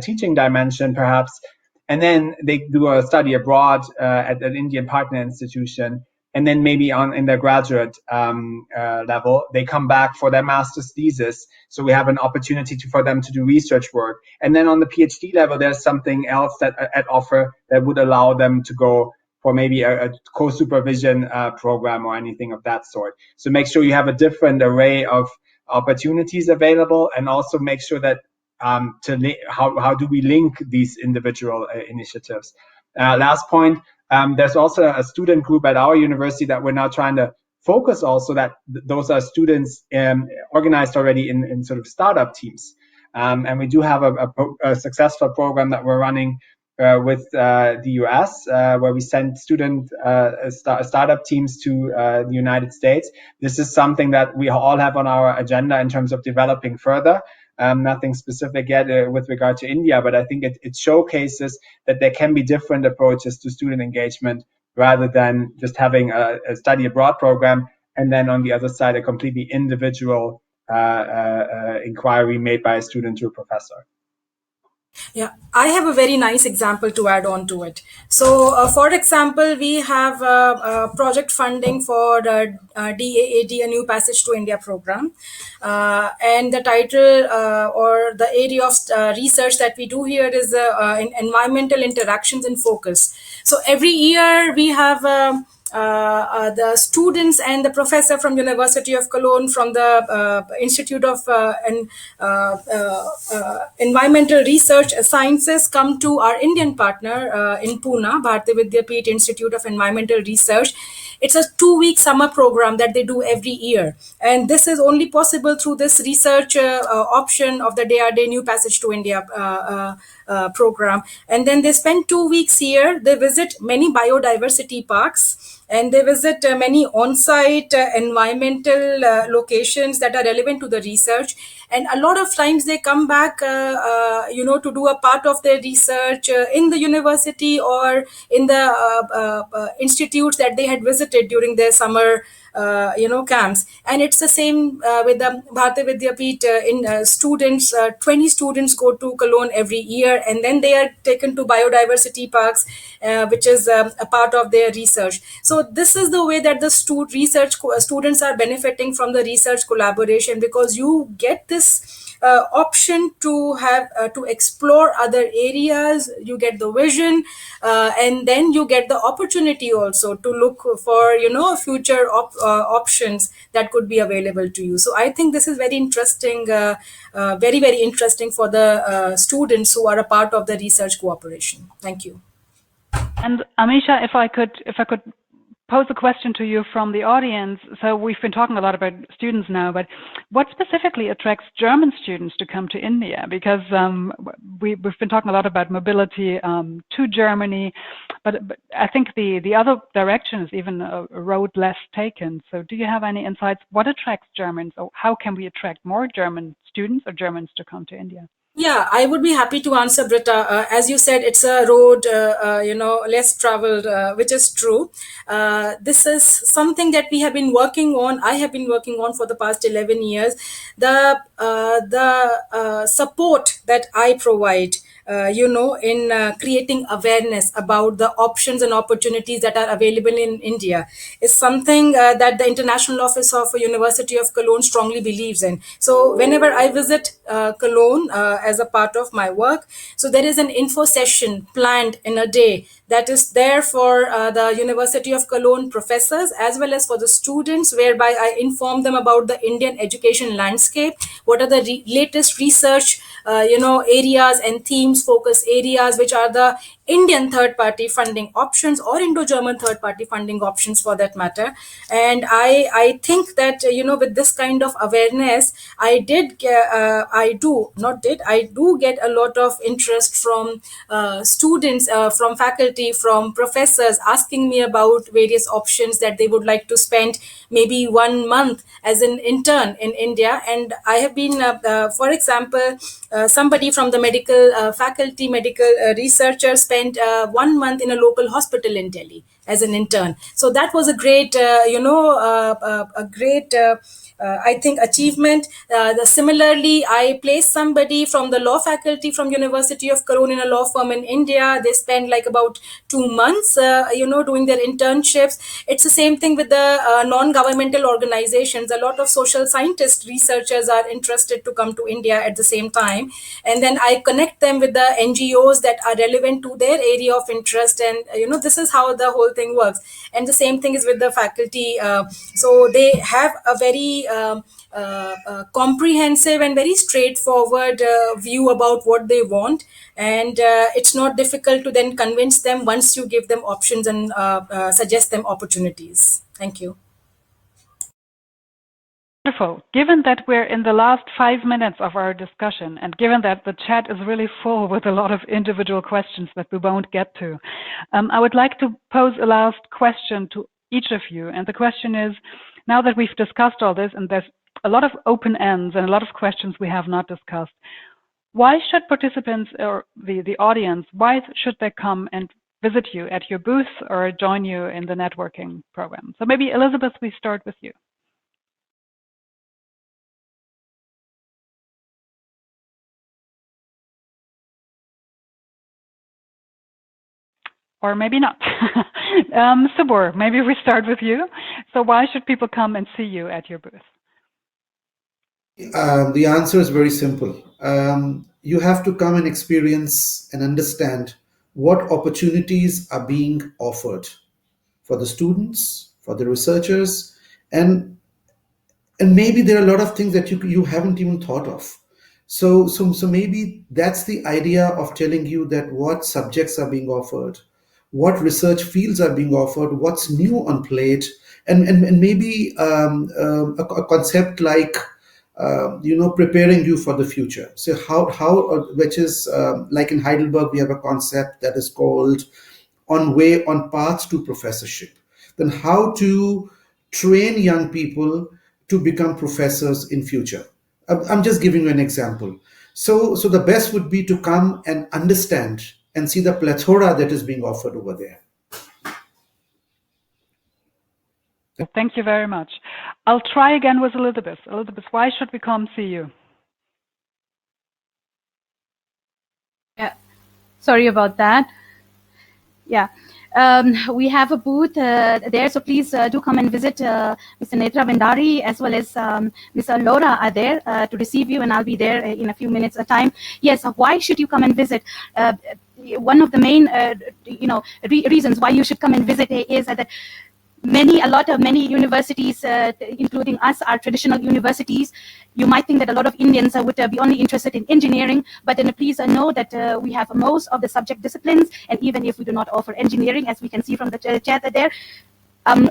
teaching dimension, perhaps, and then they do a study abroad at an Indian partner institution, and then maybe in their graduate level, they come back for their master's thesis. So we have an opportunity for them to do research work. And then on the PhD level, there's something else that at offer that would allow them to go for maybe a co-supervision program or anything of that sort. So make sure you have a different array of opportunities available, and also make sure that how do we link these individual initiatives. Last point, there's also a student group at our university that we're now trying to focus also, that those are students organized already in sort of startup teams. And we do have a successful program that we're running with the US, where we send student startup teams to the United States. This is something that we all have on our agenda in terms of developing further. Nothing specific yet with regard to India, but I think it showcases that there can be different approaches to student engagement, rather than just having a study abroad program and then on the other side a completely individual inquiry made by a student to a professor. Yeah, I have a very nice example to add on to it. So, for example, we have project funding for the DAAD, a New Passage to India program. And the title or the area of research that we do here is environmental interactions in focus. So every year we have the students and the professor from University of Cologne, from the Institute of Environmental Research Sciences, come to our Indian partner in Pune, Bharati Vidyapeeth Institute of Environmental Research. It's a 2-week summer program that they do every year. And this is only possible through this research option of the DAAD New Passage to India program. And then they spend 2 weeks here. They visit many biodiversity parks, and they visit many on-site environmental locations that are relevant to the research. And a lot of times they come back, to do a part of their research in the university or in the institutes that they had visited during their summer camps. And it's the same with the Bharati Vidyapeeth students. 20 students go to Cologne every year, and then they are taken to biodiversity parks, which is a part of their research. So this is the way that the students are benefiting from the research collaboration, because you get this option to have to explore other areas. You get the vision, and then you get the opportunity also to look for future options that could be available to you. So I think this is very interesting, very, very interesting for the students who are a part of the research cooperation. Thank you. And Amisha, if I could pose a question to you from the audience. So we've been talking a lot about students now, but what specifically attracts German students to come to India? Because we've been talking a lot about mobility to Germany, but I think the other direction is even a road less taken. So do you have any insights? What attracts Germans, or how can we attract more German students or Germans to come to India? Yeah, I would be happy to answer, Britta. As you said, it's a road, less traveled, which is true. This is something that we have been working on. I have been working on for the past 11 years. The support that I provide, in creating awareness about the options and opportunities that are available in India is something that the International Office of University of Cologne strongly believes in. So whenever I visit Cologne as a part of my work, so there is an info session planned in a day that is there for the University of Cologne professors as well as for the students, whereby I inform them about the Indian education landscape, what are the latest research areas and themes, focus areas, which are the Indian third-party funding options or Indo-German third-party funding options for that matter. And I think that, with this kind of awareness, I do get a lot of interest from students, from faculty, from professors asking me about various options that they would like to spend maybe 1 month as an intern in India. And I have been, for example, somebody from the medical faculty, medical researcher spent 1 month in a local hospital in Delhi as an intern. So that was a great, a great. I think achievement. Similarly, I placed somebody from the law faculty from University of Cologne in a law firm in India. They spend like about 2 months, doing their internships. It's the same thing with the non-governmental organizations. A lot of social scientists, researchers are interested to come to India at the same time, and then I connect them with the NGOs that are relevant to their area of interest, and this is how the whole thing works. And the same thing is with the faculty. So they have a very comprehensive and very straightforward view about what they want, and it's not difficult to then convince them once you give them options and suggest them opportunities. Thank you. Wonderful. Given that we're in the last 5 minutes of our discussion, and given that the chat is really full with a lot of individual questions that we won't get to, I would like to pose a last question to each of you. And the question is, now that we've discussed all this, and there's a lot of open ends and a lot of questions we have not discussed, why should participants or the audience, why should they come and visit you at your booth or join you in the networking program? So maybe Elizabeth, we start with you. Or maybe not. Sabur, maybe we start with you. So why should people come and see you at your booth? The answer is very simple. You have to come and experience and understand what opportunities are being offered for the students, for the researchers, and maybe there are a lot of things that you haven't even thought of. So maybe that's the idea of telling you that what subjects are being offered, what research fields are being offered, what's new on plate, and maybe a concept like preparing you for the future. So which is like in Heidelberg, we have a concept that is called on path to professorship. Then how to train young people to become professors in future. I'm just giving you an example. So the best would be to come and understand and see the plethora that is being offered over there. Thank you very much. I'll try again with Elizabeth. Elizabeth, why should we come see you? Yeah, sorry about that. Yeah. We have a booth there, so please do come and visit. Mr. Netra Vendari as well as Mr. Laura are there to receive you, and I'll be there in a few minutes' time. Yes, why should you come and visit? One of the main, reasons why you should come and visit is that many universities, including us, are traditional universities. You might think that a lot of Indians would be only interested in engineering, but then please know that we have most of the subject disciplines, and even if we do not offer engineering, as we can see from the chat there,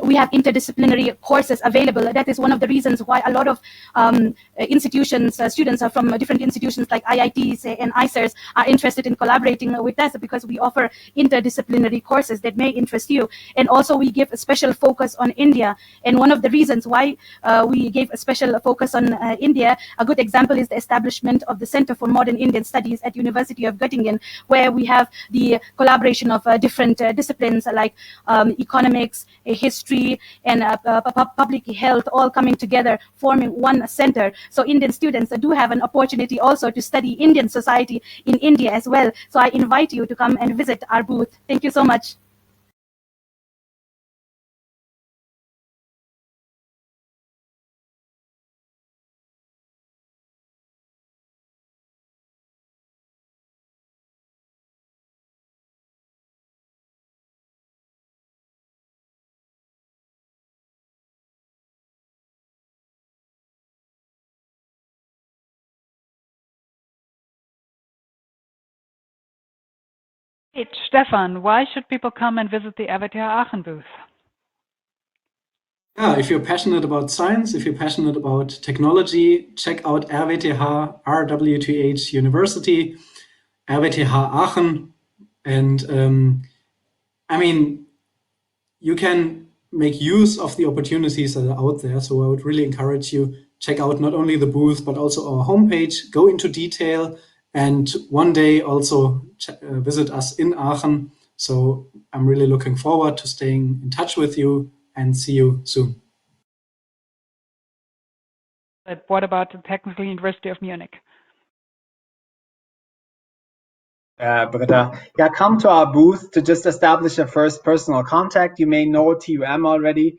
we have interdisciplinary courses available. That is one of the reasons why a lot of institutions, students are from different institutions like IITs and ICERs are interested in collaborating with us, because we offer interdisciplinary courses that may interest you. And also we give a special focus on India. And one of the reasons why we gave a special focus on India, a good example is the establishment of the Center for Modern Indian Studies at University of Göttingen, where we have the collaboration of different disciplines like economics, history, and public health, all coming together, forming one center. So Indian students do have an opportunity also to study Indian society in India as well. So I invite you to come and visit our booth. Thank you so much. Hey, Stefan, why should people come and visit the RWTH Aachen booth? Yeah, if you're passionate about science, if you're passionate about technology, check out RWTH, RWTH University, RWTH Aachen. And I mean, you can make use of the opportunities that are out there. So I would really encourage you, check out not only the booth, but also our homepage, go into detail, and one day also visit us in Aachen. So I'm really looking forward to staying in touch with you and see you soon. But what about the Technical University of Munich? Britta. Yeah, come to our booth to just establish a first personal contact. You may know TUM already.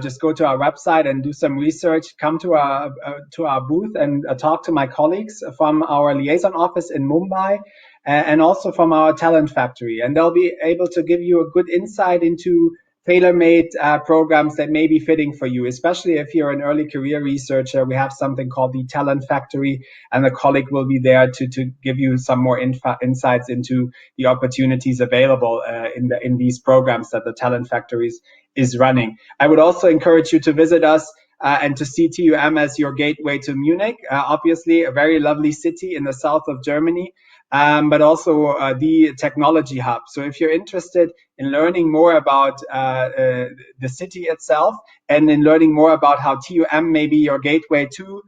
Just go to our website and do some research. Come to our booth and talk to my colleagues from our liaison office in Mumbai and also from our talent factory. And they'll be able to give you a good insight into tailor-made programs that may be fitting for you, especially if you're an early career researcher. We have something called the Talent Factory, and a colleague will be there to give you some more insights into the opportunities available in these programs that the Talent Factories is running. I would also encourage you to visit us and to see TUM as your gateway to Munich. Obviously, a very lovely city in the south of Germany, but also the technology hub. So if you're interested in learning more about the city itself and in learning more about how TUM may be your gateway to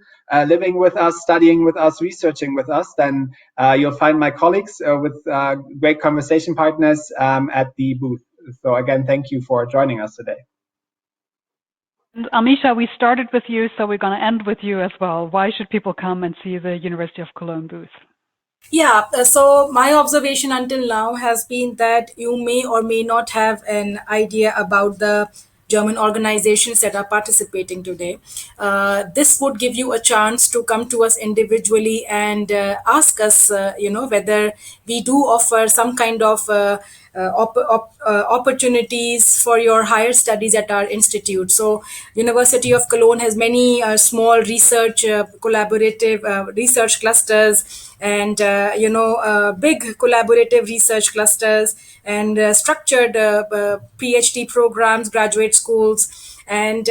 living with us, studying with us, researching with us, then you'll find my colleagues with great conversation partners at the booth. So again, thank you for joining us today. And Amisha, we started with you, so we're going to end with you as well. Why should people come and see the University of Cologne booth? Yeah, so my observation until now has been that you may or may not have an idea about the German organizations that are participating today. This would give you a chance to come to us individually and ask us, whether we do offer some kind of opportunities for your higher studies at our institute. So University of Cologne has many small research collaborative research clusters and big collaborative research clusters and structured PhD programs, graduate schools, and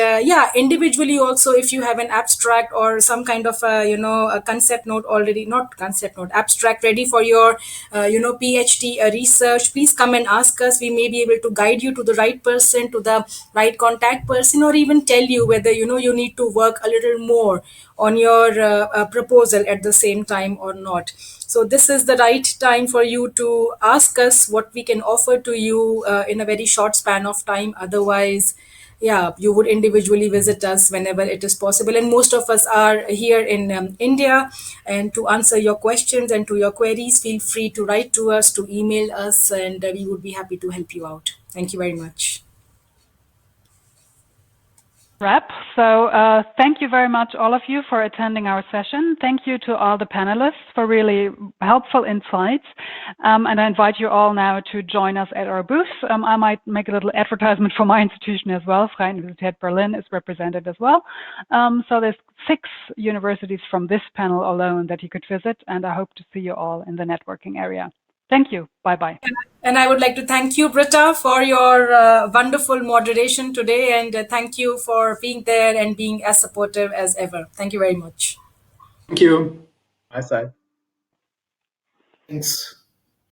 individually also, if you have an abstract or some kind of a concept note already, not concept note, abstract ready for your PhD research, please come and ask us. We may be able to guide you to the right person, to the right contact person, or even tell you whether you need to work a little more on your proposal at the same time or not. So this is the right time for you to ask us what we can offer to you in a very short span of time. Otherwise, yeah, you would individually visit us whenever it is possible. And most of us are here in India. And to answer your questions and to your queries, feel free to write to us, to email us, and we would be happy to help you out. Thank you very much. Wrap. So thank you very much, all of you, for attending our session. Thank you to all the panelists for really helpful insights. And I invite you all now to join us at our booth. I might make a little advertisement for my institution as well. Freie Universität Berlin is represented as well. So there's 6 universities from this panel alone that you could visit, and I hope to see you all in the networking area. Thank you. Bye-bye. And I would like to thank you, Britta, for your wonderful moderation today. And thank you for being there and being as supportive as ever. Thank you very much. Thank you. My side. Thanks.